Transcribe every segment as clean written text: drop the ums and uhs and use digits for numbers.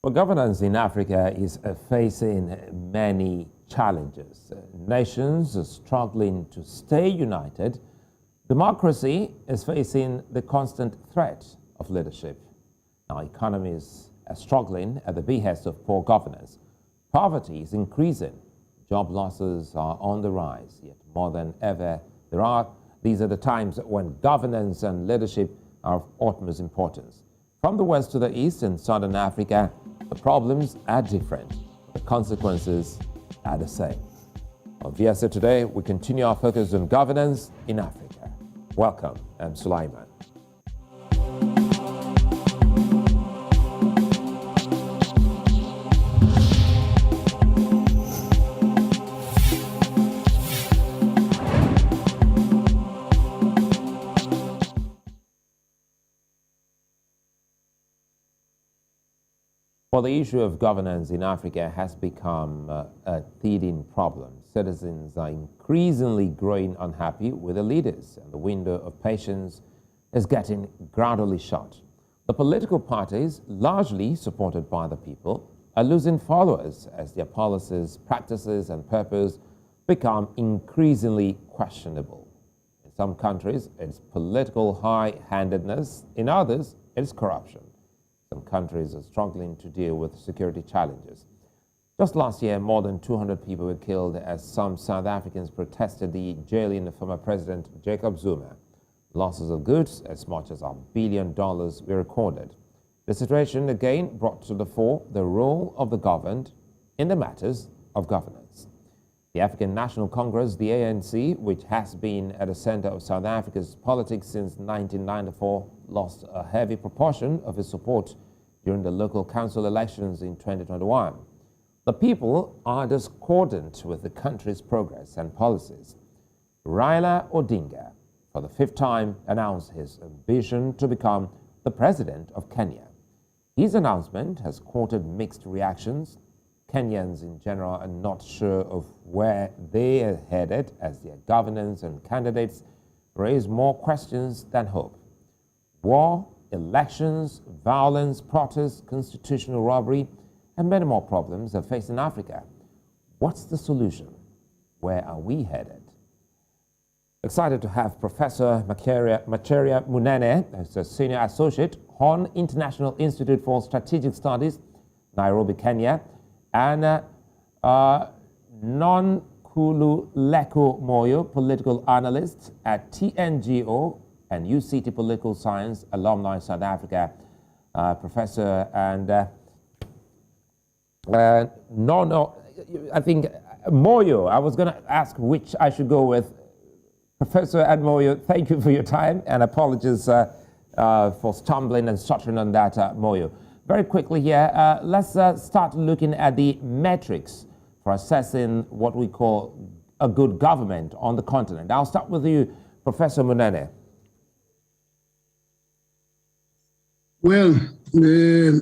Well, governance in Africa is facing many challenges. Nations are struggling to stay united. Democracy is facing the constant threat of leadership. Our economies are struggling at the behest of poor governance. Poverty is increasing. Job losses are on the rise. Yet more than ever, these are the times when governance and leadership are of utmost importance. From the west to the east in southern Africa, the problems are different. The consequences are the same. On VSA Today, we continue our focus on governance in Africa. Welcome, I'm Sulaiman. Well, the issue of governance in Africa has become a teething problem. Citizens are increasingly growing unhappy with the leaders, and the window of patience is getting gradually shut. The political parties, largely supported by the people, are losing followers as their policies, practices, and purpose become increasingly questionable. In some countries, it's political high-handedness. In others, it's corruption. Some countries are struggling to deal with security challenges. Just last year, more than 200 people were killed as some South Africans protested the jailing of former President Jacob Zuma. Losses of goods as much as $1 billion were recorded. The situation again brought to the fore the role of the governed in the matters of governance. The African National Congress, the ANC, which has been at the center of South Africa's politics since 1994, lost a heavy proportion of its support during the local council elections in 2021. The people are discordant with the country's progress and policies. Raila Odinga, for the fifth time, announced his ambition to become the president of Kenya. His announcement has courted mixed reactions. Kenyans in general are not sure of where they are headed as their governance and candidates raise more questions than hope. War, elections, violence, protests, constitutional robbery, and many more problems are facing Africa. What's the solution? Where are we headed? Excited to have Professor Macharia Munene, as a Senior Associate, Horn International Institute for Strategic Studies, Nairobi, Kenya, and Nonkululeko Moyo, political analyst at TNGO and UCT Political Science alumni South Africa, professor, and I think Moyo. I was going to ask which I should go with. Professor Moyo, thank you for your time, and apologies for stumbling and stuttering on that, Moyo. Very quickly here, let's start looking at the metrics for assessing what we call a good government on the continent. I'll start with you, Professor Munene. Well, the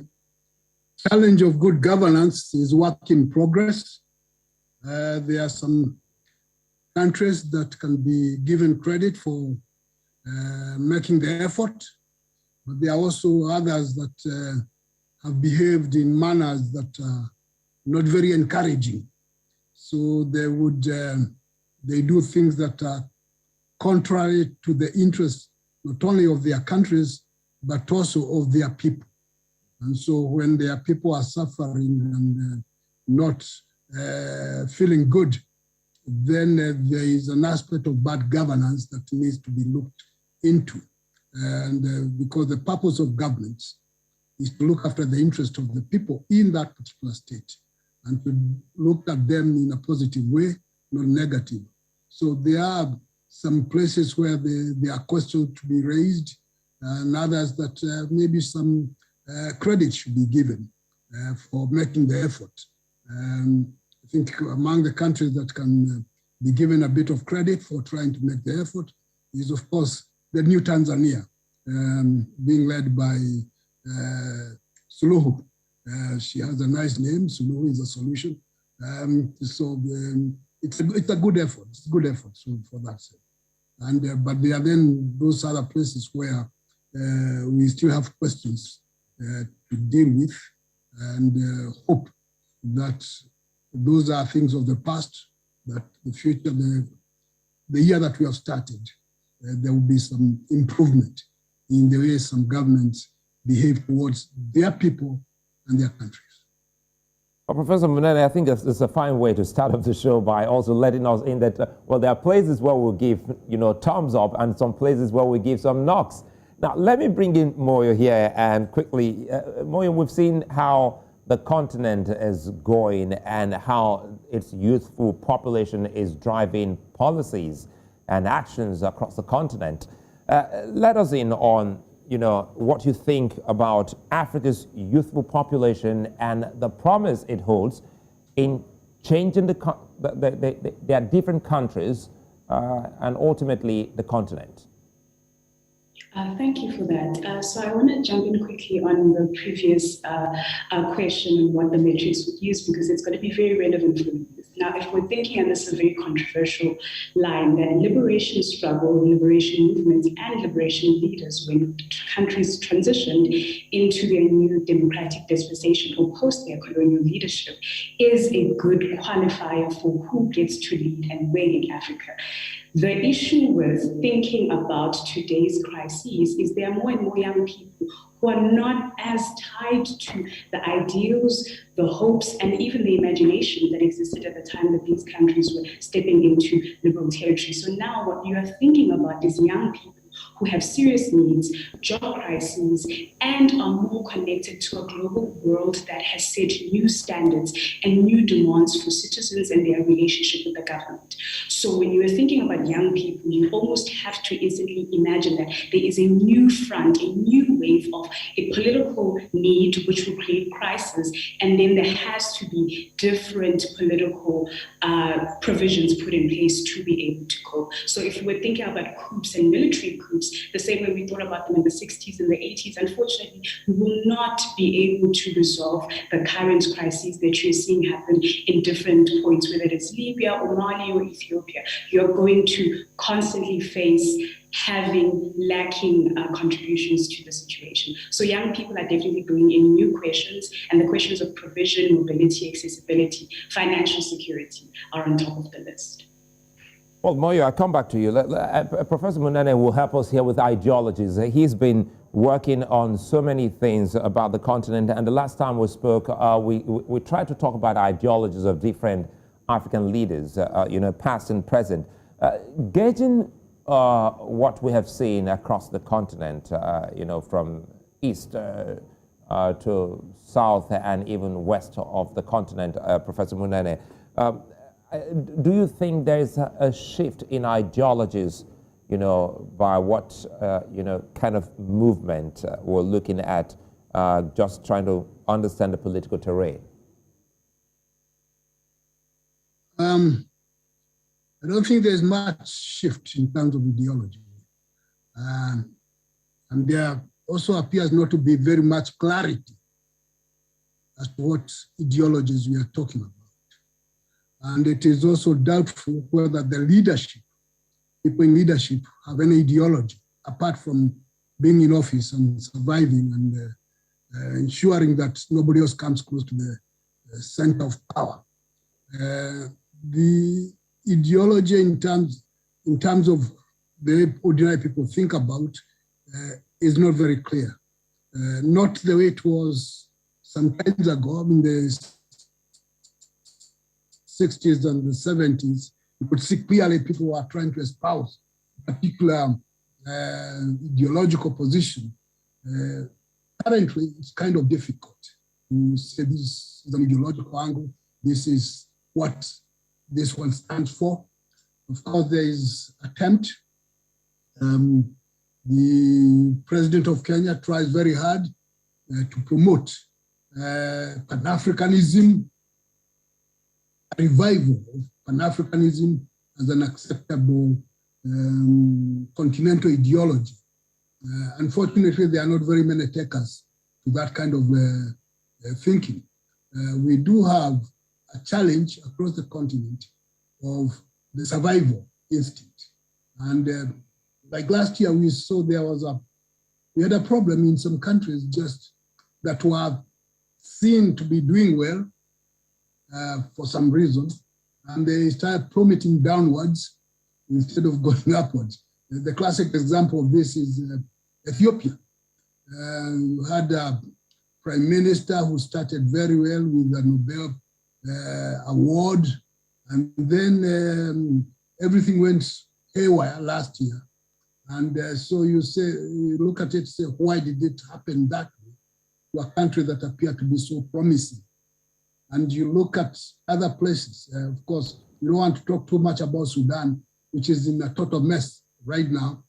challenge of good governance is work in progress. There are some countries that can be given credit for making the effort, but there are also others that have behaved in manners that are not very encouraging. So they do things that are contrary to the interests not only of their countries, but also of their people. And so when their people are suffering and not feeling good, then there is an aspect of bad governance that needs to be looked into. And because the purpose of governments is to look after the interest of the people in that particular state and to look at them in a positive way, not negative. So there are some places where there are questions to be raised and others that maybe some credit should be given for making the effort. I think among the countries that can be given a bit of credit for trying to make the effort is, of course, the new Tanzania, being led by Suluhu. She has a nice name. Suluhu is a solution. It's a good effort. It's a good effort for that sake. And but there are then those other places where we still have questions to deal with, and hope that those are things of the past, that the future, the year that we have started, there will be some improvement in the way some governments behave towards their people and their countries. Well, Professor Munene, I think it's a fine way to start off the show by also letting us in that, well, there are places where we'll give, thumbs up and some places where we give some knocks. Now, let me bring in Moyo here and quickly. Moyo, we've seen how the continent is going and how its youthful population is driving policies and actions across the continent. Let us in on what you think about Africa's youthful population and the promise it holds in changing their different countries and ultimately the continent. Thank you for that. So I want to jump in quickly on the previous question on what the metrics would use, because it's going to be very relevant for the youth. Now, if we're thinking, and this is a very controversial line, that liberation struggle, liberation movements, and liberation leaders, when countries transitioned into their new democratic dispensation or post their colonial leadership, is a good qualifier for who gets to lead and where in Africa. The issue with thinking about today's crises is there are more and more young people who are not as tied to the ideals, the hopes, and even the imagination that existed at the time that these countries were stepping into liberal territory. So now what you are thinking about is young people who have serious needs, job crises, and are more connected to a global world that has set new standards and new demands for citizens and their relationship with the government. So when you are thinking about young people, you almost have to instantly imagine that there is a new front, a new wave of a political need which will create crisis, and then there has to be different political provisions put in place to be able to cope. So if we're thinking about coups and military coups, the same way we thought about them in the 60s and the 80s, unfortunately, we will not be able to resolve the current crises that you're seeing happen in different points, whether it's Libya or Mali or Ethiopia. You're going to constantly face lacking contributions to the situation. So young people are definitely bringing in new questions, and the questions of provision, mobility, accessibility, financial security are on top of the list. Well, Moyo, I'll come back to you. Professor Munene will help us here with ideologies. He's been working on so many things about the continent, and the last time we spoke, we tried to talk about ideologies of different African leaders, past and present. Gauging what we have seen across the continent, from east to south and even west of the continent, Professor Munene, do you think there is a shift in ideologies, by what, kind of movement we're looking at, just trying to understand the political terrain? I don't think there's much shift in terms of ideology. And there also appears not to be very much clarity as to what ideologies we are talking about. And it is also doubtful whether the leadership, people in leadership, have any ideology apart from being in office and surviving and ensuring that nobody else comes close to the center of power. The ideology in terms of the ordinary people think about is not very clear. Not the way it was some times ago in the 60s and the 70s. You could see clearly people were trying to espouse a particular ideological position. Currently, it's kind of difficult to say this is an ideological angle. This is what this one stands for. Of course, there is attempt. The president of Kenya tries very hard to promote Pan-Africanism, a revival of Pan-Africanism as an acceptable continental ideology. Unfortunately, there are not very many takers to that kind of thinking. We do have a challenge across the continent of the survival instinct. And like last year, we saw we had a problem in some countries just that were seen to be doing well for some reason, and they start plummeting downwards instead of going upwards. The classic example of this is Ethiopia. You had a prime minister who started very well with the Nobel award, and then everything went haywire last year. And so you look at it, say, why did it happen that way to a country that appeared to be so promising? And you look at other places. Of course, you don't want to talk too much about Sudan, which is in a total mess right now.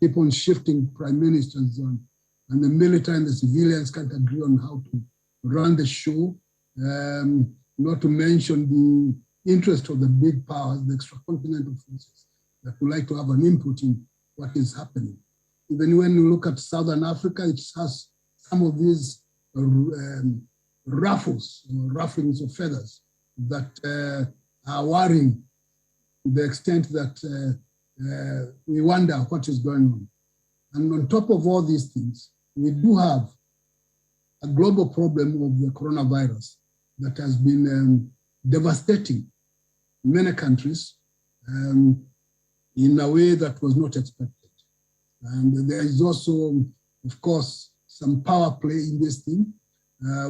Keep on shifting prime ministers on, and the military and the civilians can't agree on how to run the show. Not to mention the interest of the big powers, the extracontinental forces that would like to have an input in what is happening. Even when you look at Southern Africa, it has some of these rufflings of feathers that are worrying to the extent that we wonder what is going on. And on top of all these things, we do have a global problem of the coronavirus that has been devastating many countries in a way that was not expected. And there is also, of course, some power play in this thing.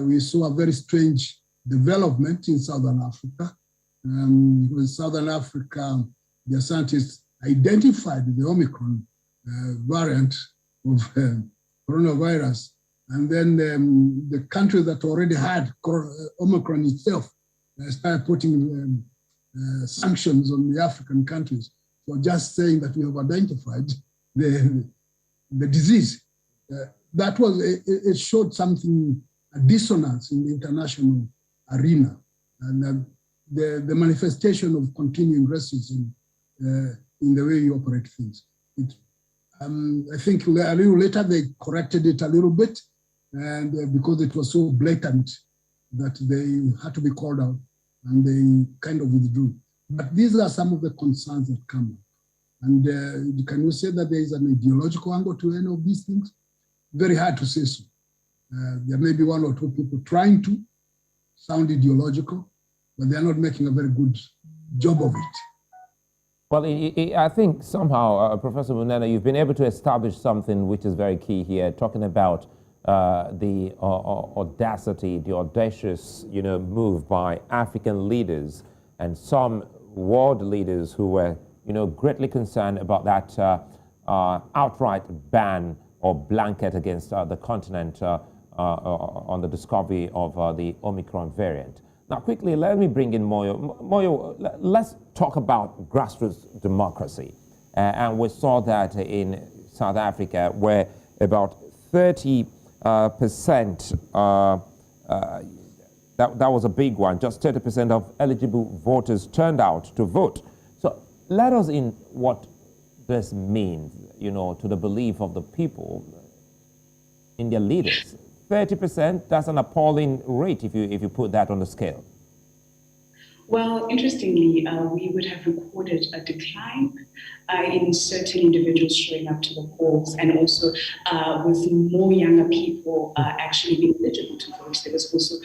We saw a very strange development in Southern Africa. In Southern Africa, the scientists identified the Omicron variant of coronavirus. And then the countries that already had Omicron itself started putting sanctions on the African countries for just saying that we have identified the disease. It showed something, a dissonance in the international arena, and the manifestation of continuing racism in the way you operate things. I think a little later they corrected it a little bit, and because it was so blatant that they had to be called out, and they kind of withdrew. But these are some of the concerns that come up. And can you say that there is an ideological angle to any of these things? Very hard to say so. There may be one or two people trying to sound ideological, but they're not making a very good job of it. Well, I think somehow, Professor Munene, you've been able to establish something which is very key here, talking about the audacity, the audacious, move by African leaders and some world leaders who were, greatly concerned about that outright ban or blanket against the continent on the discovery of the Omicron variant. Now, quickly, let me bring in Moyo. Moyo, let's talk about grassroots democracy. And we saw that in South Africa, where about 30% that was a big one. Just 30% of eligible voters turned out to vote. So let us in what this means, to the belief of the people in their leaders. 30%, that's an appalling rate if you put that on the scale. Well, interestingly, we would have recorded a decline in certain individuals showing up to the polls, and also with more younger people actually being eligible to vote. There was also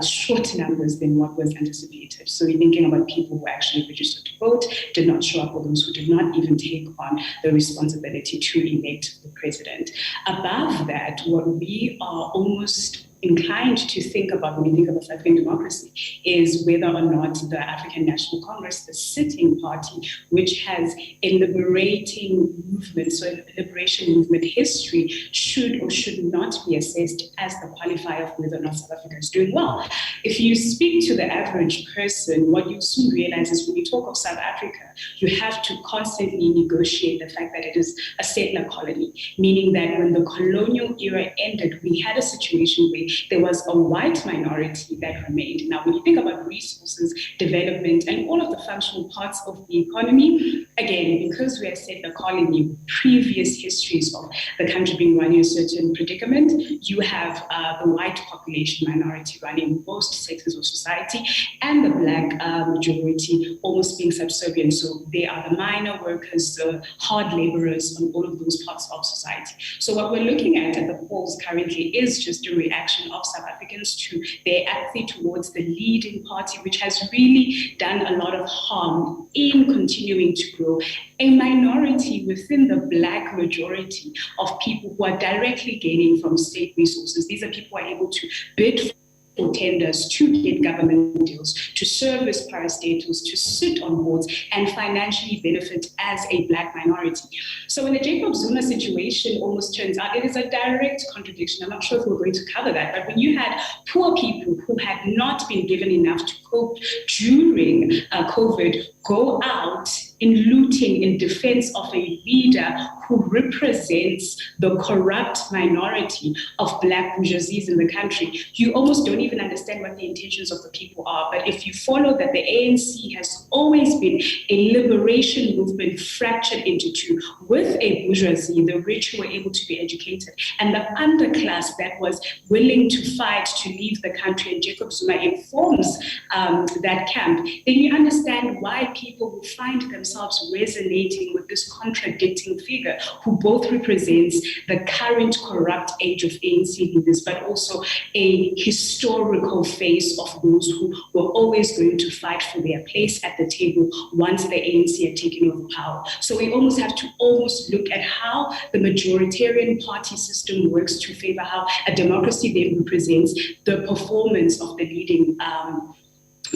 shorter numbers than what was anticipated. So we're thinking about people who actually registered to vote, did not show up, or those who did not even take on the responsibility to elect the president. Above that, what we are almost inclined to think about when we think about South African democracy is whether or not the African National Congress, the sitting party, which has a liberating movement, so a liberation movement history, should or should not be assessed as the qualifier of whether or not South Africa is doing well. If you speak to the average person, what you soon realize is when you talk of South Africa, you have to constantly negotiate the fact that it is a settler colony, meaning that when the colonial era ended, we had a situation where there was a white minority that remained. Now, when you think about resources, development, and all of the functional parts of the economy, again, because we are settler colony with previous histories of the country being run in a certain predicament, you have the white population minority running most sectors of society, and the Black majority almost being subservient. So they are the minor workers, the hard laborers on all of those parts of society. So what we're looking at the polls currently is just a reaction reaction of South Africans to their apathy towards the leading party, which has really done a lot of harm in continuing to grow a minority within the Black majority of people who are directly gaining from state resources. These are people who are able to bid for tenders, to get government deals, to service parastatals, to sit on boards and financially benefit as a Black minority. So in the Jacob Zuma situation almost turns out it is a direct contradiction. I'm not sure if we're going to cover that, but when you had poor people who had not been given enough to cope during COVID go out in looting in defense of a leader who represents the corrupt minority of Black bourgeoisies in the country, you almost don't even understand what the intentions of the people are. But if you follow that the ANC has always been a liberation movement fractured into two, with a bourgeoisie, the rich who were able to be educated, and the underclass that was willing to fight to leave the country, and Jacob Zuma informs that camp, then you understand why people will find themselves resonating with this contradicting figure who both represents the current corrupt age of ANC leaders, but also a historical face of those who were always going to fight for their place at the table once the ANC had taken over power. So we almost have to look at how the majoritarian party system works to favor how a democracy then represents the performance of the leading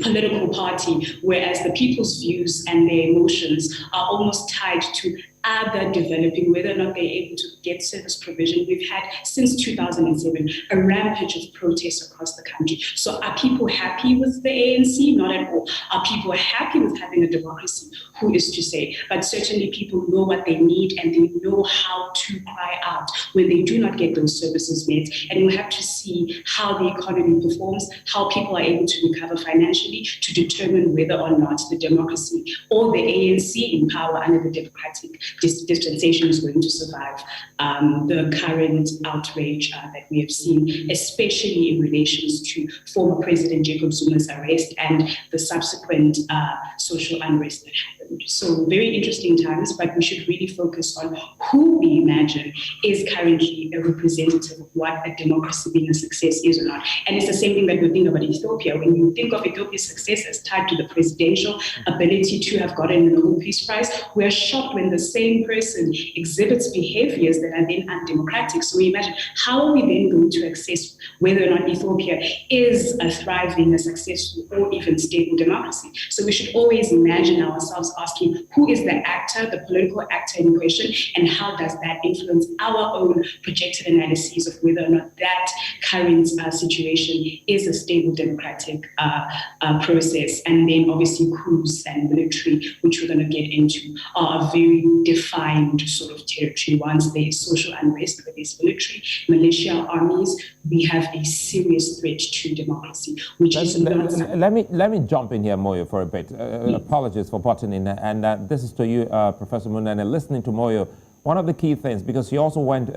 political party, whereas the people's views and their emotions are almost tied to other developing, whether or not they're able to get service provision. We've had, since 2007, a rampage of protests across the country. So are people happy with the ANC? Not at all. Are people happy with having a democracy? Who is to say? But certainly people know what they need and they know how to cry out when they do not get those services met. And we have to see how the economy performs, how people are able to recover financially to determine whether or not the democracy or the ANC in power under the democratic dispensation is going to survive the current outrage that we have seen, especially in relation to former President Jacob Zuma's arrest and the subsequent social unrest that happened. So very interesting times, but we should really focus on who we imagine is currently a representative of what a democracy being a success is or not. And it's the same thing that we think about Ethiopia. When you think of Ethiopia's success as tied to the presidential ability to have gotten the Nobel Peace Prize, we're shocked when the same person exhibits behaviors that are then undemocratic. So we imagine, how are we then going to assess whether or not Ethiopia is a thriving, a successful, or even stable democracy? So we should always imagine ourselves asking, who is the actor, the political actor in question, and how does that influence our own projected analyses of whether or not that current situation is a stable democratic process. And then obviously coups and military, which we're going to get into, are a very defined sort of territory. Once there is social unrest, whether it's military, militia, armies, we have a serious threat to democracy, which let me jump in here, Moyo, for a bit. Apologies for butting in, and this is to you, Professor Munene. Listening to Moyo, one of the key things, because she also went,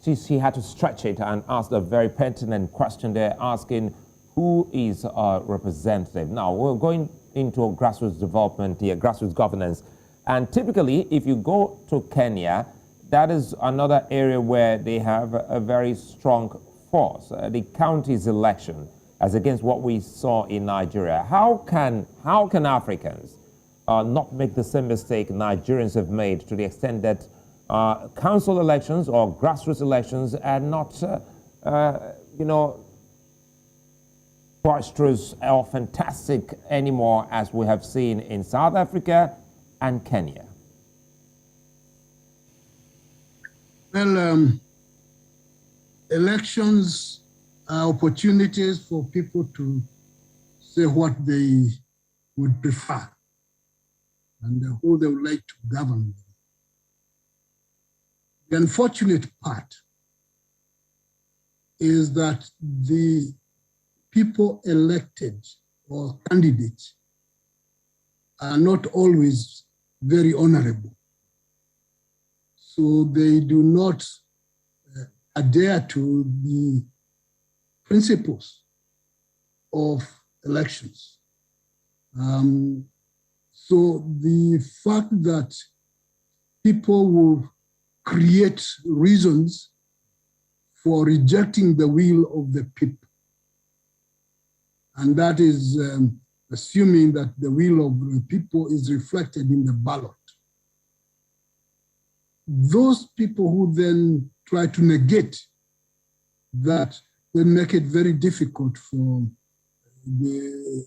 she had to stretch it and asked a very pertinent question there, asking who is our representative. Now, we're going into grassroots development here, grassroots governance. And typically, if you go to Kenya, that is another area where they have a very strong force. The county's election, as against what we saw in Nigeria. How can Africans not make the same mistake Nigerians have made, to the extent that council elections or grassroots elections are not, boisterous or fantastic anymore, as we have seen in South Africa and Kenya? Well, elections are opportunities for people to say what they would prefer and who they would like to govern. The unfortunate part is that the people elected or candidates are not always very honorable. So they do not adhere to the principles of elections. So the fact that people will create reasons for rejecting the will of the people. And that is assuming that the will of the people is reflected in the ballot. Those people who then try to negate that, then make it very difficult for the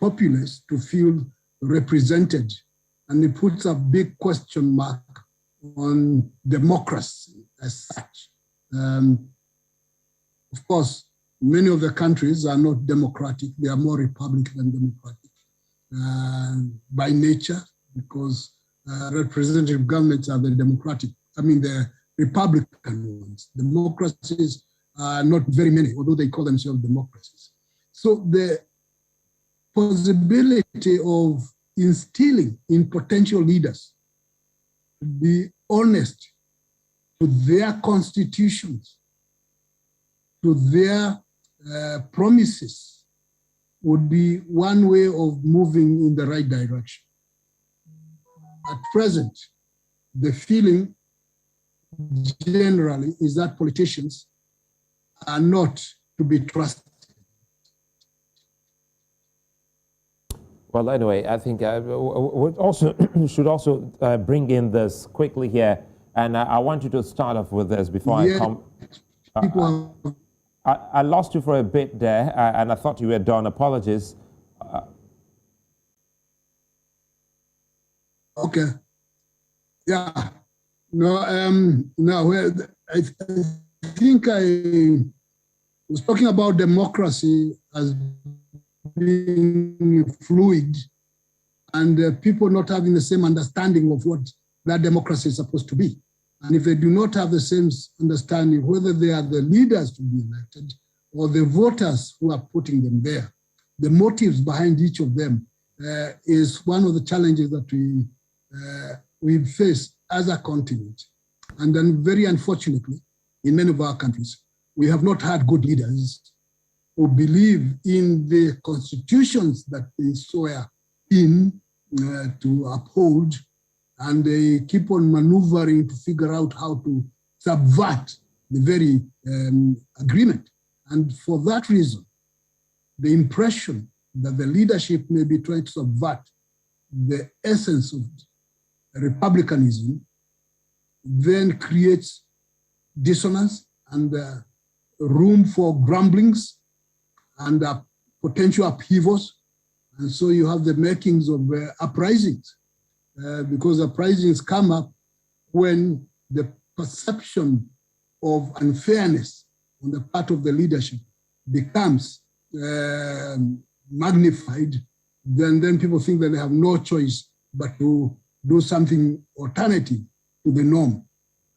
populace to feel represented. And it puts a big question mark on democracy as such. Of course, many of the countries are not democratic. They are more republican than democratic by nature, because representative governments are the Republican ones. Democracies are not very many, although they call themselves democracies. So the possibility of instilling in potential leaders to be honest to their constitutions, to their promises, would be one way of moving in the right direction. At present, the feeling generally is that politicians are not to be trusted. Well, anyway, I think we also should also bring in this quickly here, and I want you to start off with this before I come. I lost you for a bit there, and I thought you were done. Apologies. Okay. Yeah. No. Well, I think I was talking about democracy as being fluid, and people not having the same understanding of what that democracy is supposed to be. And if they do not have the same understanding, whether they are the leaders to be elected or the voters who are putting them there, the motives behind each of them is one of the challenges that we face as a continent. And then very unfortunately, in many of our countries, we have not had good leaders who believe in the constitutions that they swear in to uphold, and they keep on maneuvering to figure out how to subvert the very agreement. And for that reason, the impression that the leadership may be trying to subvert the essence of republicanism then creates dissonance and room for grumblings and potential upheavals. And so you have the makings of uprisings, because uprisings come up when the perception of unfairness on the part of the leadership becomes magnified. Then people think that they have no choice but to do something alternative to the norm.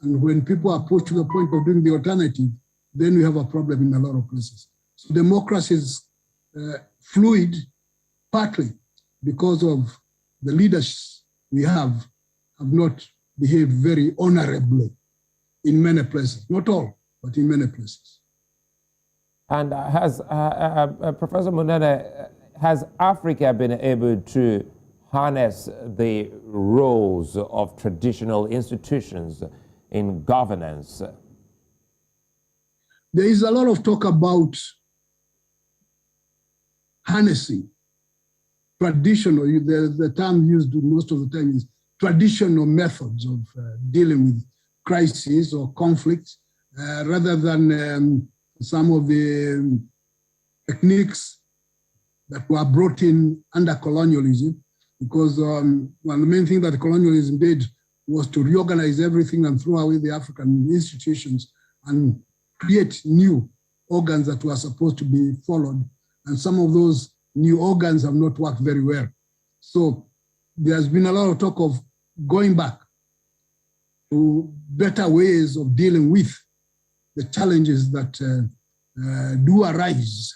And when people are pushed to the point of doing the alternative, then we have a problem in a lot of places. So democracy is fluid, partly because of the leaders we have not behaved very honorably in many places. Not all, but in many places. And has Professor Munene, has Africa been able to harness the roles of traditional institutions in governance? There is a lot of talk about harnessing traditional, the term used most of the time is traditional methods of dealing with crises or conflicts, rather than some of the techniques that were brought in under colonialism, because one of the main things that colonialism did was to reorganize everything and throw away the African institutions and create new organs that were supposed to be followed. And some of those new organs have not worked very well. So there's been a lot of talk of going back to better ways of dealing with the challenges that do arise.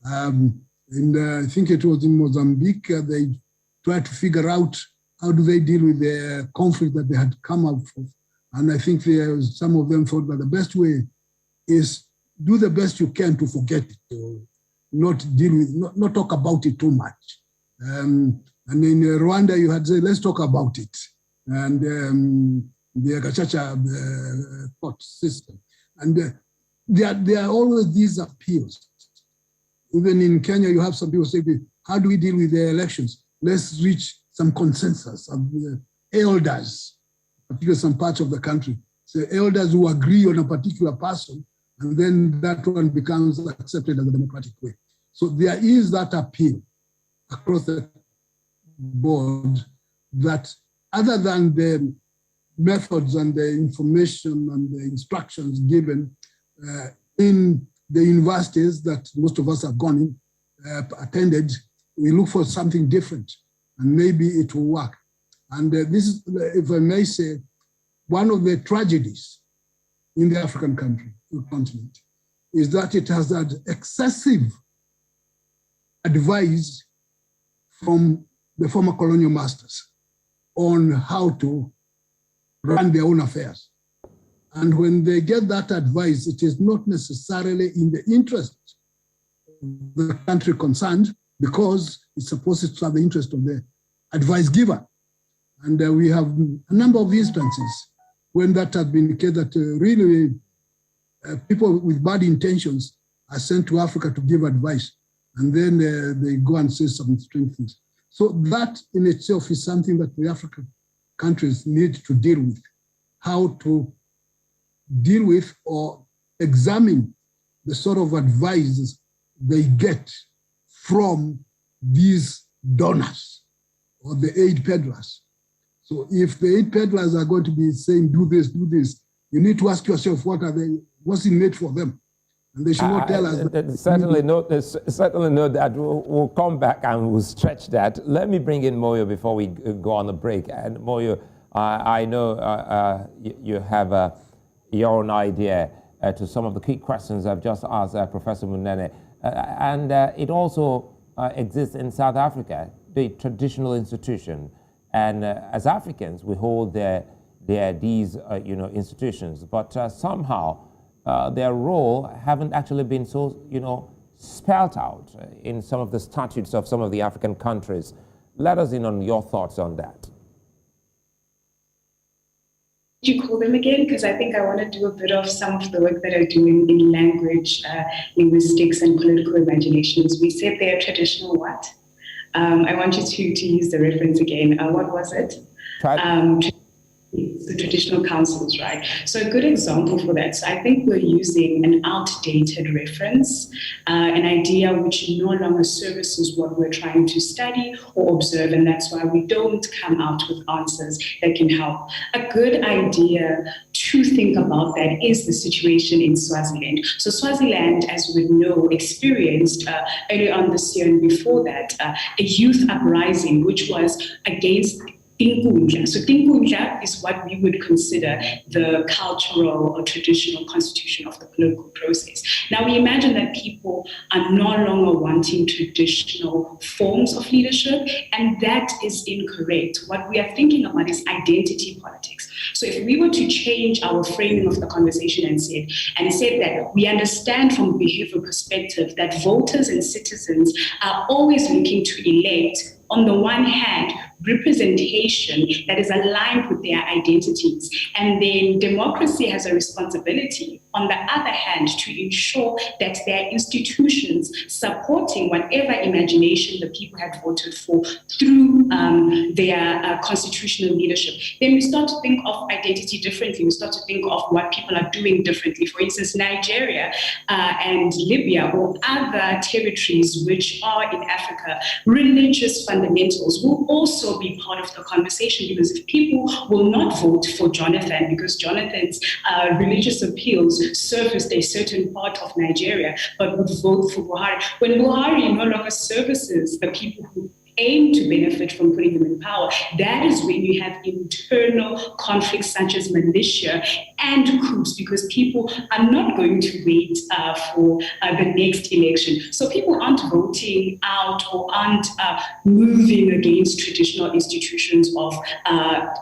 And I think it was in Mozambique, they tried to figure out how do they deal with the conflict that they had come out of. And I think some of them thought that the best way is do the best you can to forget it, or not deal with, not talk about it too much. And in Rwanda, you had said, let's talk about it. And the Gachacha court system. And there are always these appeals. Even in Kenya, you have some people say, how do we deal with the elections? Let's reach some consensus of the elders, particularly some parts of the country. So elders who agree on a particular person, and then that one becomes accepted as a democratic way. So there is that appeal across the board that other than the methods and the information and the instructions given in the universities that most of us have gone in, attended, we look for something different and maybe it will work. And this is, if I may say, one of the tragedies in the African continent is that it has had excessive advice from the former colonial masters on how to run their own affairs. And when they get that advice, it is not necessarily in the interest of the country concerned, because it's supposed to serve the interest of the advice giver. And we have a number of instances when that has been the case, that really people with bad intentions are sent to Africa to give advice, and then they go and say some strange things. So that in itself is something that the African countries need to deal with, how to deal with or examine the sort of advice they get from these donors or the aid peddlers. So if the aid peddlers are going to be saying, do this, you need to ask yourself, what's in it for them? And they should not tell us. Certainly not that. We'll come back and we'll stretch that. Let me bring in Moyo before we go on a break. And Moyo, I know you have your own idea to some of the key questions I've just asked Professor Munene. And it also exists in South Africa, the traditional institution. And as Africans, we hold these institutions, but somehow their role haven't actually been so spelled out in some of the statutes of some of the African countries. Let us in on your thoughts on that. Could you call them again? Because I think I want to do a bit of some of the work that I do in language, linguistics, and political imaginations. We said they're traditional what? I want you to use the reference again. What was it? The traditional councils, right? So a good example for that. So I think we're using an outdated reference, an idea which no longer services what we're trying to study or observe, and that's why we don't come out with answers that can help. A good idea to think about that is the situation in Swaziland. So Swaziland, as we know, experienced early on this year and before that, a youth uprising which was against Tinkundla. So Tinkundla is what we would consider the cultural or traditional constitution of the political process. Now we imagine that people are no longer wanting traditional forms of leadership, and that is incorrect. What we are thinking about is identity politics. So if we were to change our framing of the conversation and said that we understand from a behavioral perspective that voters and citizens are always looking to elect, on the one hand, representation that is aligned with their identities. And then democracy has a responsibility, on the other hand, to ensure that there are institutions supporting whatever imagination the people had voted for through their constitutional leadership. Then we start to think of identity differently. We start to think of what people are doing differently. For instance, Nigeria and Libya or other territories which are in Africa, religious fundamentals will also be part of the conversation, because if people will not vote for Jonathan because Jonathan's religious appeals surfaced a certain part of Nigeria, but would vote for Buhari, when Buhari no longer services the people who aim to benefit from putting him in power, that is when you have internal conflicts such as militia and coups, because people are not going to wait for the next election. So people aren't voting out or aren't moving against traditional institutions of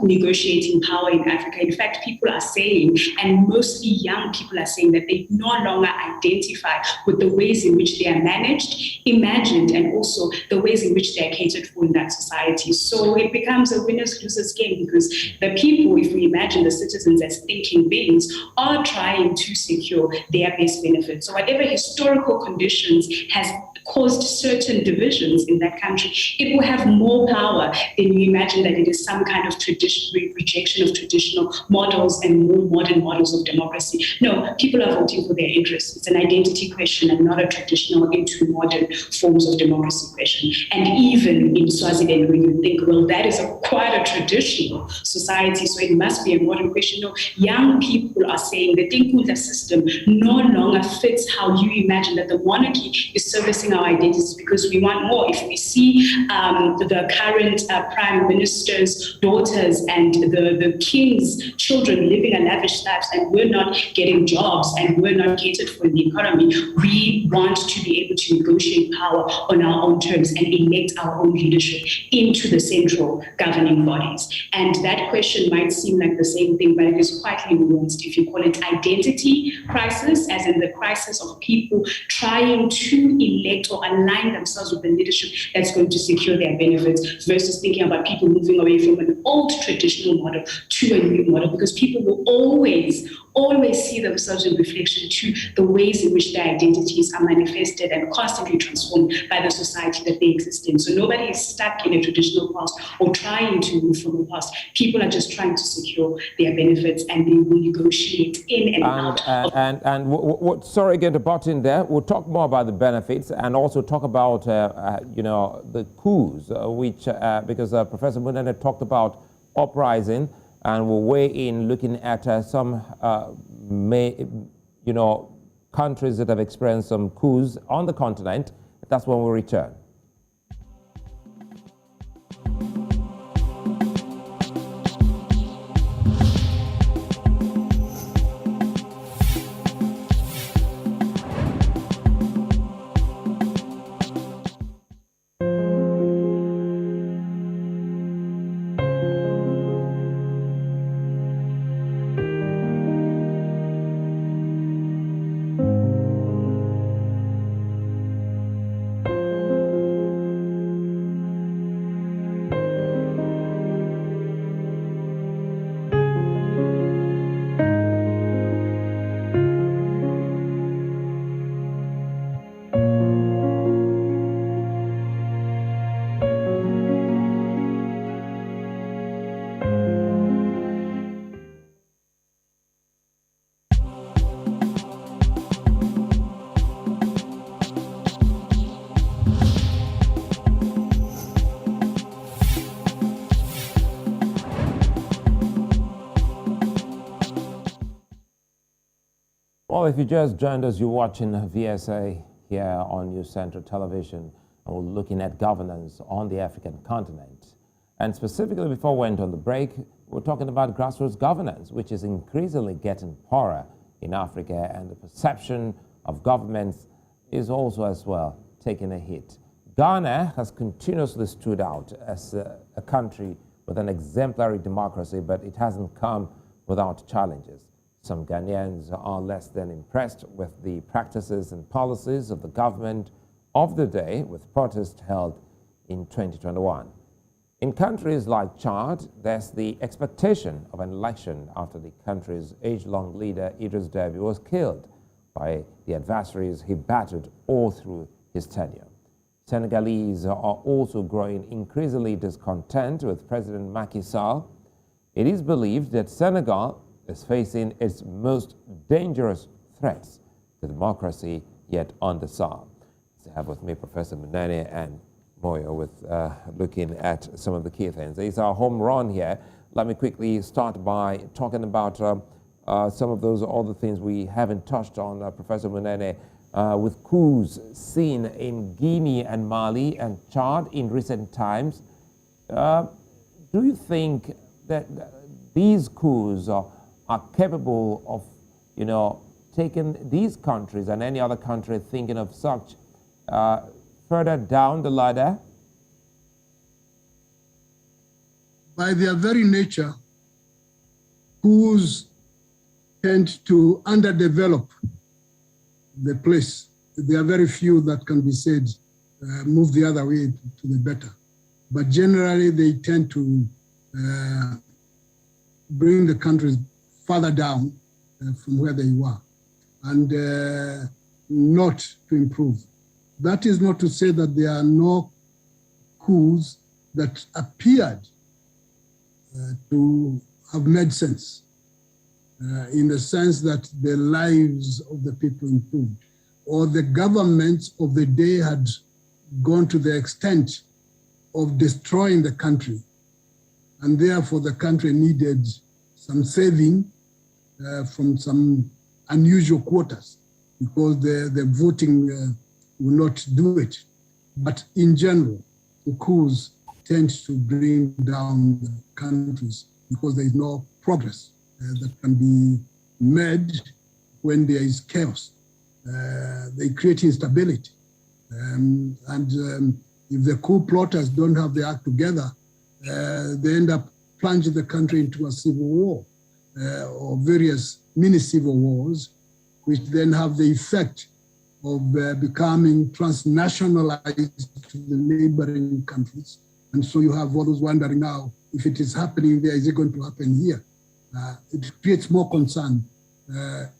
negotiating power in Africa. In fact, people are saying, and mostly young people are saying, that they no longer identify with the ways in which they are managed, imagined, and also the ways in which they are catered for in that society. So it becomes a winners-losers game, because the people, if we imagine the citizens as thinking beings, are trying to secure their best benefits. So whatever historical conditions has caused certain divisions in that country, it will have more power than you imagine that it is some kind of rejection of traditional models and more modern models of democracy. No, people are voting for their interests. It's an identity question and not a traditional into modern forms of democracy question. And even in Swaziland, when you think, well, that is quite a traditional society, so it must be a modern question. No, young people are saying the Tinkula system no longer fits how you imagine that the monarchy is servicing our identities, because we want more. If we see the current prime minister's daughters and the king's children living a lavish lives, and we're not getting jobs and we're not catered for in the economy, we want to be able to negotiate power on our own terms and elect our own leadership into the central governing bodies. And that question might seem like the same thing, but it is quite nuanced if you call it identity crisis, as in the crisis of people trying to elect or align themselves with the leadership that's going to secure their benefits, versus thinking about people moving away from an old traditional model to a new model, because people will always see themselves in reflection to the ways in which their identities are manifested and constantly transformed by the society that they exist in. So nobody is stuck in a traditional past or trying to move from the past. People are just trying to secure their benefits, and they will negotiate in and out. Sorry again to butt in there. We'll talk more about the benefits and also talk about the coups, because Professor Munene talked about uprising, and we'll weigh in looking at some countries that have experienced some coups on the continent. That's when we return. Well, if you just joined us, you're watching VSA here on News Central Television, and we're looking at governance on the African continent. And specifically, before we went on the break, we're talking about grassroots governance, which is increasingly getting poorer in Africa, and the perception of governments is also as well taking a hit. Ghana has continuously stood out as a country with an exemplary democracy, but it hasn't come without challenges. Some Ghanaians are less than impressed with the practices and policies of the government of the day, with protests held in 2021. In countries like Chad, there's the expectation of an election after the country's age-long leader, Idris Deby, was killed by the adversaries he battered all through his tenure. Senegalese are also growing increasingly discontent with President Macky Sall. It is believed that Senegal is facing its most dangerous threats to democracy yet under Sall. I have with me Professor Munene and Moyo with looking at some of the key things. It's our home run here. Let me quickly start by talking about some of those other things we haven't touched on, Professor Munene, with coups seen in Guinea and Mali and Chad in recent times. Do you think that these coups are capable of, taking these countries and any other country thinking of such further down the ladder? By their very nature, coups tend to underdevelop the place. There are very few that can be said move the other way to the better. but generally they tend to bring the countries further down from where they were and not to improve. That is not to say that there are no coups that appeared to have made sense in the sense that the lives of the people improved, or the governments of the day had gone to the extent of destroying the country, and therefore the country needed some saving from some unusual quarters because the voting will not do it. But in general, the coups tend to bring down the countries because there is no progress that can be made when there is chaos. They create instability. If the coup plotters don't have their act together, they end up plunging the country into a civil war or various mini civil wars, which then have the effect of becoming transnationalized to the neighboring countries. And so you have all those wondering now, if it is happening there, is it going to happen here? It creates more concern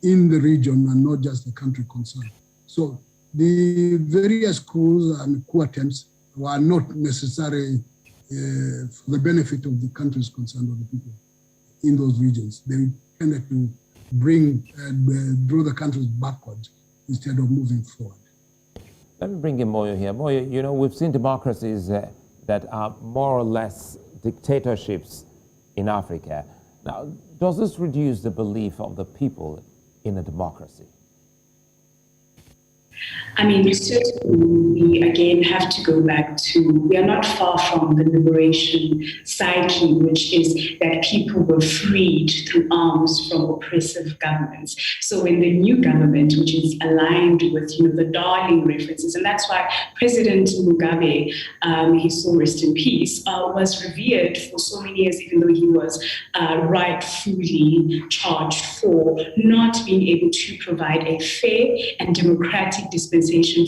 in the region and not just the country concerned. So the various coups and coup attempts were not necessary for the benefit of the countries concerned or the people in those regions. They tended to draw the countries backward instead of moving forward. Let me bring in Moyo here. Moyo, you know, we've seen democracies that are more or less dictatorships in Africa. Now, does this reduce the belief of the people in a democracy? I mean, certainly we again have to go back to, we are not far from the liberation psyche, which is that people were freed through arms from oppressive governments. So when the new government, which is aligned with, the Darling references, and that's why President Mugabe, his soul rest in peace, was revered for so many years, even though he was rightfully charged for not being able to provide a fair and democratic dispensation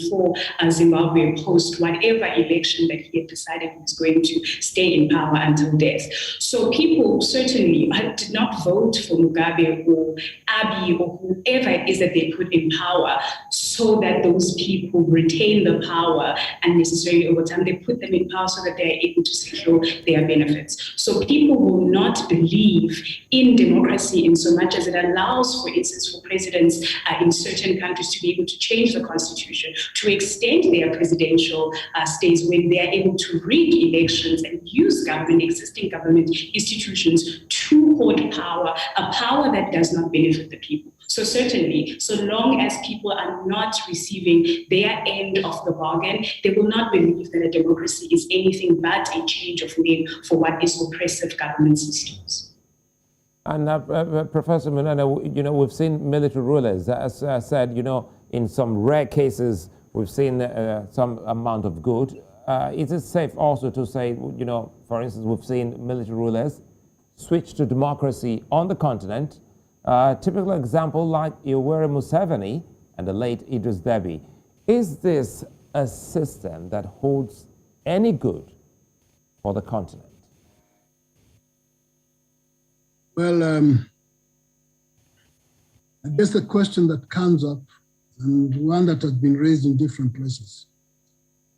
for Zimbabwe post whatever election that he had decided he was going to stay in power until death. So people certainly did not vote for Mugabe or Abiy or whoever it is that they put in power so that those people retain the power and necessarily over time they put them in power so that they are able to secure their benefits. So people will not believe in democracy in so much as it allows, for instance, for presidents in certain countries to be able to change the constitution, to extend their presidential stays when they are able to rig elections and use existing government institutions to hold power, a power that does not benefit the people. So certainly, so long as people are not receiving their end of the bargain, they will not believe that a democracy is anything but a change of name for what is oppressive government systems. And Professor Munene, we've seen military rulers, as I said, in some rare cases, we've seen some amount of good. Is it safe also to say, for instance, we've seen military rulers switch to democracy on the continent? Typical example like Yoweri Museveni and the late Idris Deby. Is this a system that holds any good for the continent? Well, I guess the question that comes up, and one that has been raised in different places,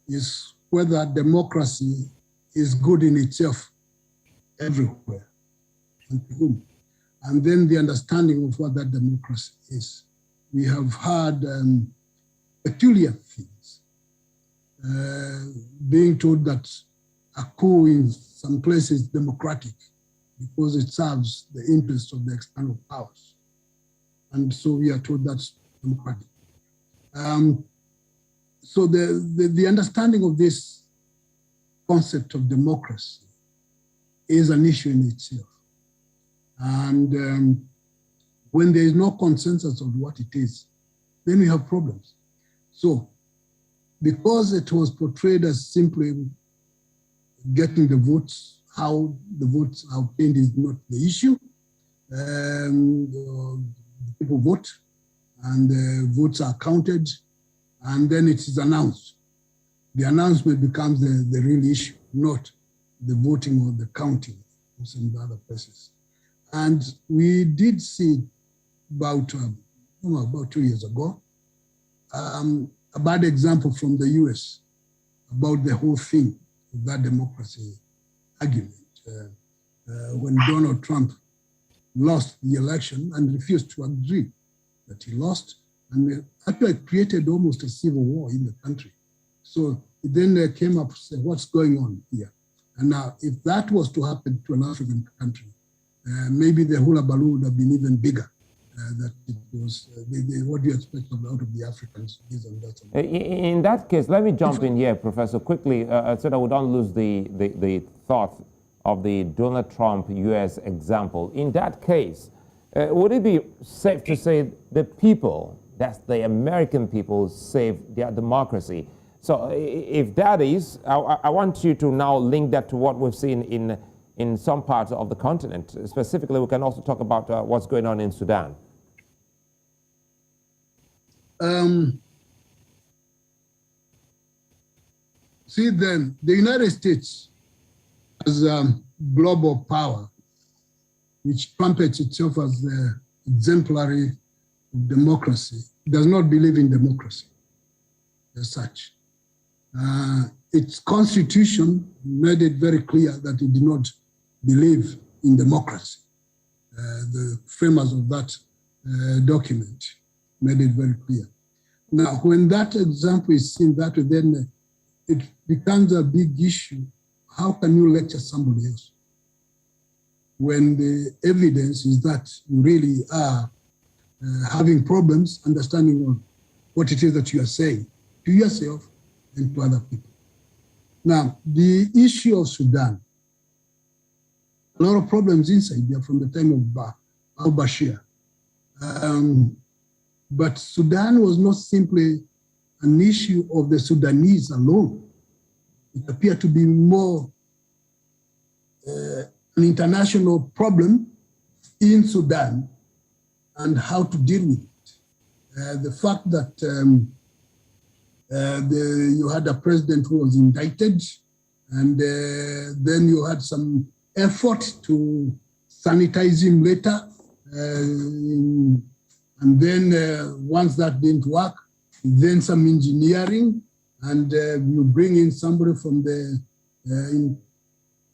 is whether democracy is good in itself everywhere and to whom. And then the understanding of what that democracy is. We have had peculiar things, being told that a coup in some places is democratic because it serves the interests of the external powers. And so we are told that's democratic. So the understanding of this concept of democracy is an issue in itself. And when there is no consensus on what it is, then we have problems. So because it was portrayed as simply getting the votes, how the votes are obtained is not the issue. People vote and the votes are counted and then it is announced. The announcement becomes the real issue. not the voting or the counting in some other places. And we did see about 2 years ago, a bad example from the US about the whole thing of that democracy argument. When Donald Trump lost the election and refused to agree that he lost, and actually created almost a civil war in the country. So then they came up and said, what's going on here? And now, if that was to happen to an African country, maybe the hula baloo would have been even bigger. That it was, what do you expect out of the Africans? In that case, let me jump in here, Professor, quickly, so that we don't lose the thought of the Donald Trump US example. In that case, would it be safe to say the people, that's the American people, saved their democracy? So if that is, I want you to now link that to what we've seen in some parts of the continent. Specifically, we can also talk about what's going on in Sudan. See, then, the United States as a global power, which trumpets itself as the exemplary of democracy, does not believe in democracy as such. Its constitution made it very clear that it did not believe in democracy. The framers of that document made it very clear. Now, when that example is seen that way, then it becomes a big issue. How can you lecture somebody else when the evidence is that you really are having problems understanding what it is that you are saying to yourself and to other people? Now, the issue of Sudan, a lot of problems inside there from the time of al-Bashir. But Sudan was not simply an issue of the Sudanese alone. It appeared to be more an international problem in Sudan and how to deal with it. The fact that you had a president who was indicted, and then you had some effort to sanitize him later. And then once that didn't work, then some engineering, and you bring in somebody from the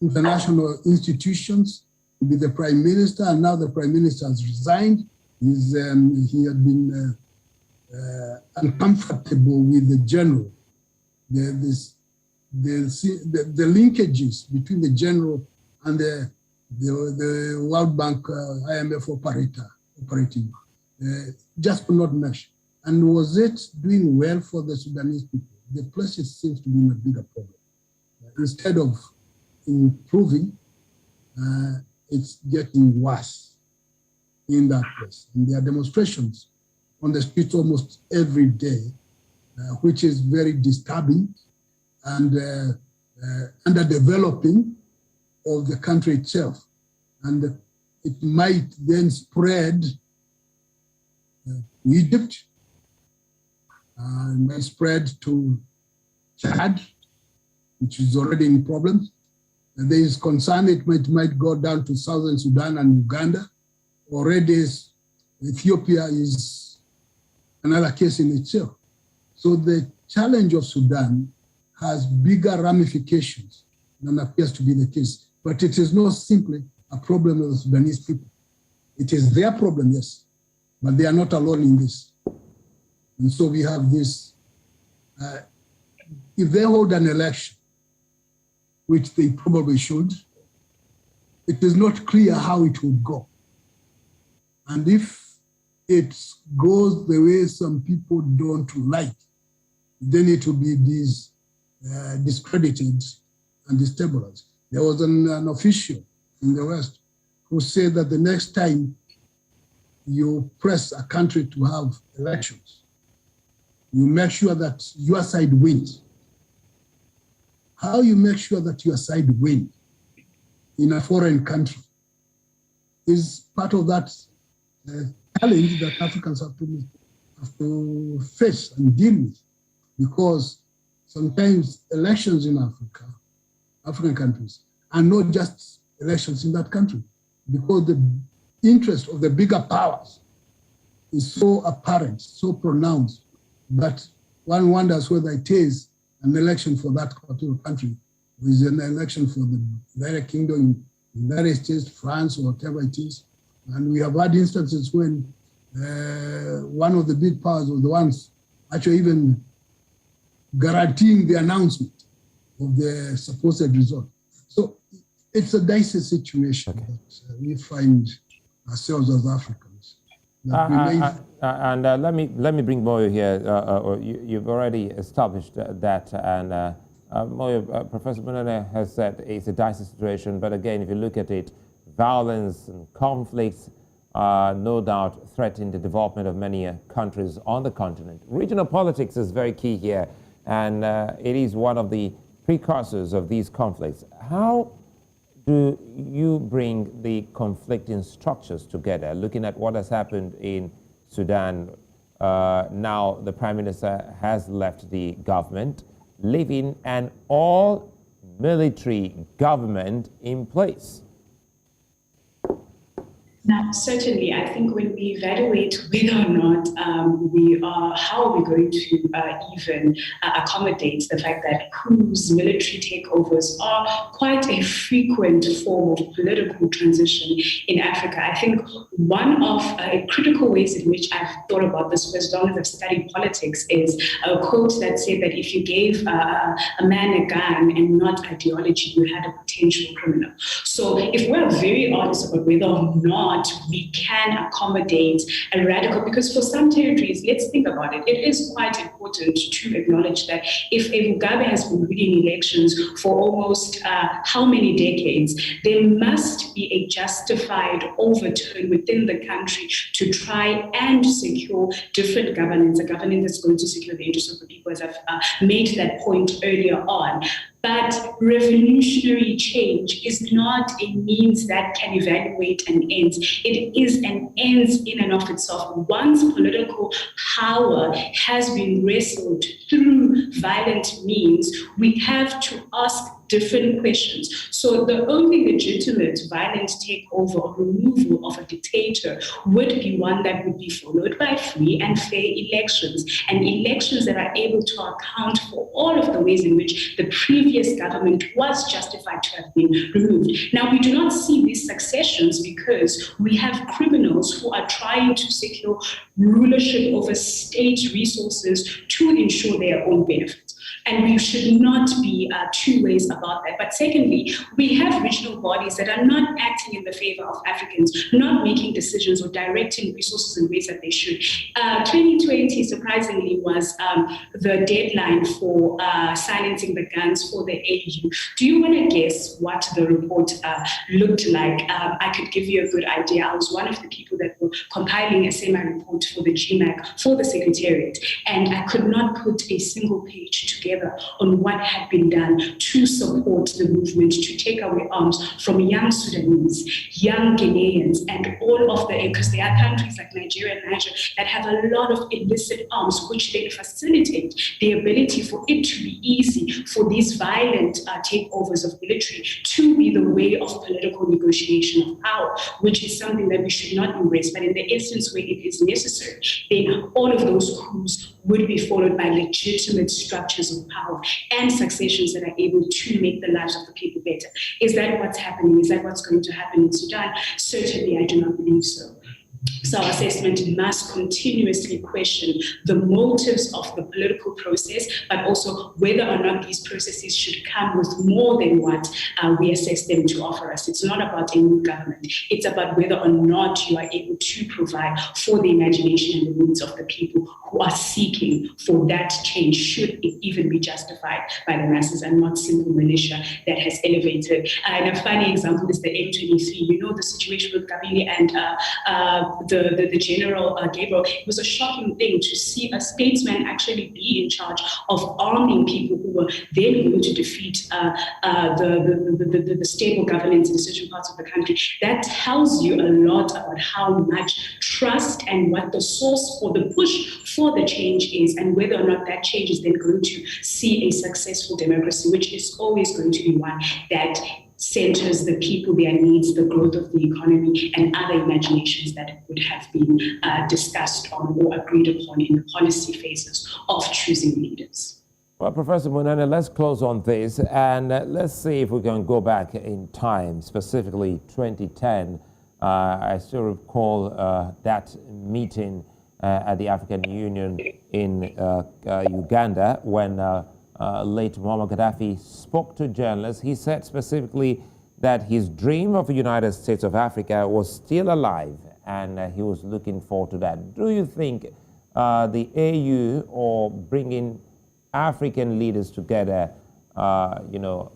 international institutions to be the prime minister, and now the prime minister has resigned. He had been uncomfortable with the general. The linkages between the general and the World Bank IMF operating just could not mesh. And was it doing well for the Sudanese people? The place seems to be in a bigger problem. Instead of improving, it's getting worse in that place. And there are demonstrations on the streets almost every day, which is very disturbing and underdeveloping of the country itself. And it might then spread to Egypt, it might spread to Chad, which is already in problems. And there is concern it might go down to Southern Sudan and Uganda. Already Ethiopia is another case in itself. So the challenge of Sudan has bigger ramifications than appears to be the case. But it is not simply a problem of the Sudanese people. It is their problem, yes, but they are not alone in this. And so we have this, if they hold an election, which they probably should, it is not clear how it would go. And if it goes the way some people don't like, then it will be discredited and destabilized. There was an official in the West who said that the next time you press a country to have elections, you make sure that your side wins. How you make sure that your side wins in a foreign country is part of that challenge that Africans have to face and deal with, because sometimes elections in Africa African countries, and not just elections in that country, because the interest of the bigger powers is so apparent, so pronounced, that one wonders whether it is an election for that particular country, or is an election for the United Kingdom, United States, France, or whatever it is. And we have had instances when one of the big powers was the ones actually even guaranteeing the announcement of the supposed result. So it's a dicey situation that we find ourselves as Africans. Let me bring Moyo here. You've already established that, and Moyo, Professor Munene has said it's a dicey situation, but again, if you look at it, violence and conflicts no doubt threaten the development of many countries on the continent. Regional politics is very key here, and it is one of the precursors of these conflicts. How do you bring the conflicting structures together, looking at what has happened in Sudan? Now the Prime Minister has left the government, leaving an all-military government in place. Now, certainly, I think when we evaluate whether or not how are we going to even accommodate the fact that coups, military takeovers are quite a frequent form of political transition in Africa. I think one of critical ways in which I've thought about this for as long as I've studied politics is a quote that said that if you gave a man a gun and not ideology, you had a potential criminal. So if we're very honest about whether or not we can accommodate a radical, because for some territories, let's think about it, it is quite important to acknowledge that if Mugabe has been winning elections for almost how many decades, there must be a justified overturn within the country to try and secure different governance, a governance that's going to secure the interests of the people, as I've made that point earlier on. But revolutionary change is not a means that can evaluate an end. It is an end in and of itself. Once political power has been wrestled through violent means, we have to ask different questions. So the only legitimate violent takeover or removal of a dictator would be one that would be followed by free and fair elections, and elections that are able to account for all of the ways in which the previous government was justified to have been removed. Now, we do not see these successions because we have criminals who are trying to secure rulership over state resources to ensure their own benefit. And we should not be two ways about that. But secondly, we have regional bodies that are not acting in the favor of Africans, not making decisions or directing resources in ways that they should. 2020, surprisingly, was the deadline for silencing the guns for the AU. Do you want to guess what the report looked like? I could give you a good idea. I was one of the people that were compiling a semi-report for the GMAC, for the Secretariat, and I could not put a single page together on what had been done to support the movement to take away arms from young Sudanese, young Ghanaians, and all of the, because there are countries like Nigeria and Niger that have a lot of illicit arms, which then facilitate the ability for it to be easy for these violent takeovers of military to be the way of political negotiation of power, which is something that we should not embrace. But in the instance where it is necessary, then all of those coups would be followed by legitimate structures of power and successions that are able to make the lives of the people better. Is that what's happening? Is that what's going to happen in Sudan? Certainly, I do not believe so. So our assessment must continuously question the motives of the political process, but also whether or not these processes should come with more than what we assess them to offer us. It's not about a new government. It's about whether or not you are able to provide for the imagination and the needs of the people who are seeking for that change, should it even be justified by the masses and not simple militia that has elevated. And a funny example is the M23. You know, the situation with Kabila and the General Gabriel, it was a shocking thing to see a statesman actually be in charge of arming people who were then going to defeat the stable governance in certain parts of the country. That tells you a lot about how much trust and what the source for the push for the change is, and whether or not that change is then going to see a successful democracy, which is always going to be one that centers the people, their needs, the growth of the economy, and other imaginations that would have been discussed on or agreed upon in the policy phases of choosing leaders. Well, Professor Munene, let's close on this, and let's see if we can go back in time, specifically 2010. I still recall that meeting at the African Union in Uganda when late Muammar Gaddafi spoke to journalists. He said specifically that his dream of a United States of Africa was still alive, and he was looking forward to that. Do you think the AU, or bringing African leaders together, to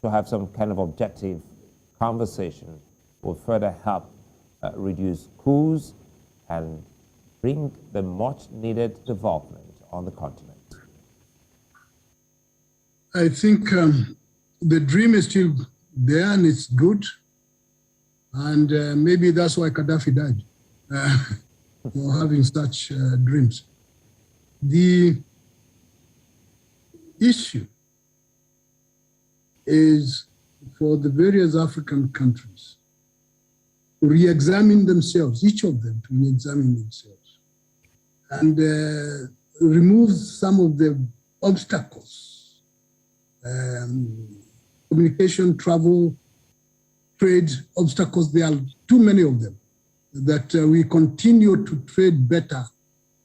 have some kind of objective conversation, will further help reduce coups and bring the much-needed development on the continent? I think the dream is still there and it's good. And maybe that's why Gaddafi died, for having such dreams. The issue is for the various African countries to re-examine themselves, each of them to re-examine themselves, and remove some of the obstacles, communication, travel, trade obstacles. There are too many of them, that we continue to trade better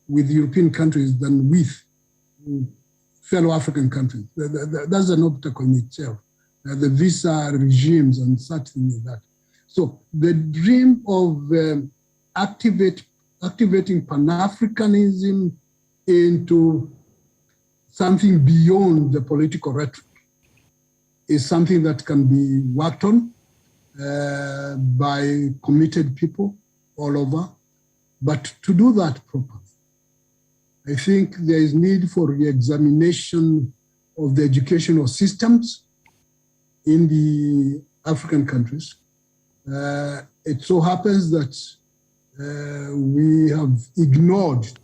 with European countries than with fellow African countries. That's an obstacle in itself, the visa regimes and such things like that. So the dream of activating Pan-Africanism into something beyond the political rhetoric is something that can be worked on by committed people all over. But to do that properly, I think there is need for re-examination of the educational systems in the African countries. It so happens that we have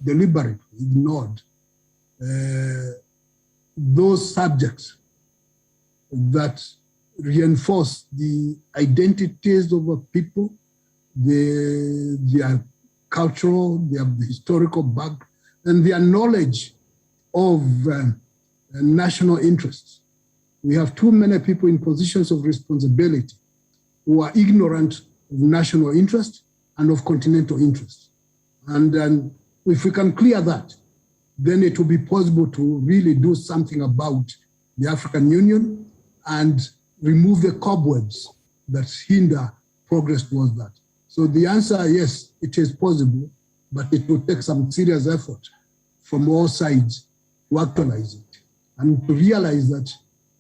deliberately ignored those subjects that reinforce the identities of a people, their cultural, their historical background, and their knowledge of national interests. We have too many people in positions of responsibility who are ignorant of national interest and of continental interest. And if we can clear that, then it will be possible to really do something about the African Union and remove the cobwebs that hinder progress towards that. So the answer, yes, it is possible, but it will take some serious effort from all sides to actualize it and to realize that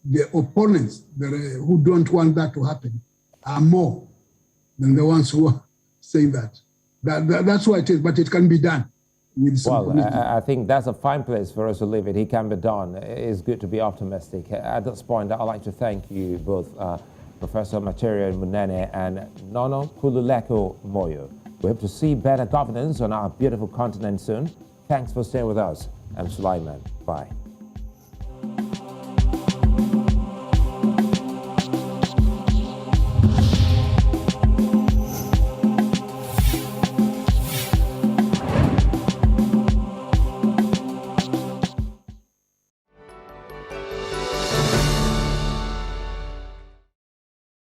the opponents who don't want that to happen are more than the ones who are saying that. That's what it is, but it can be done. With some I think that's a fine place for us to leave it. It can be done. It's good to be optimistic. At this point, I'd like to thank you both, Professor Macharia Munene and Nono Kululeko Moyo. We hope to see better governance on our beautiful continent soon. Thanks for staying with us. I'm Sulaiman. Bye.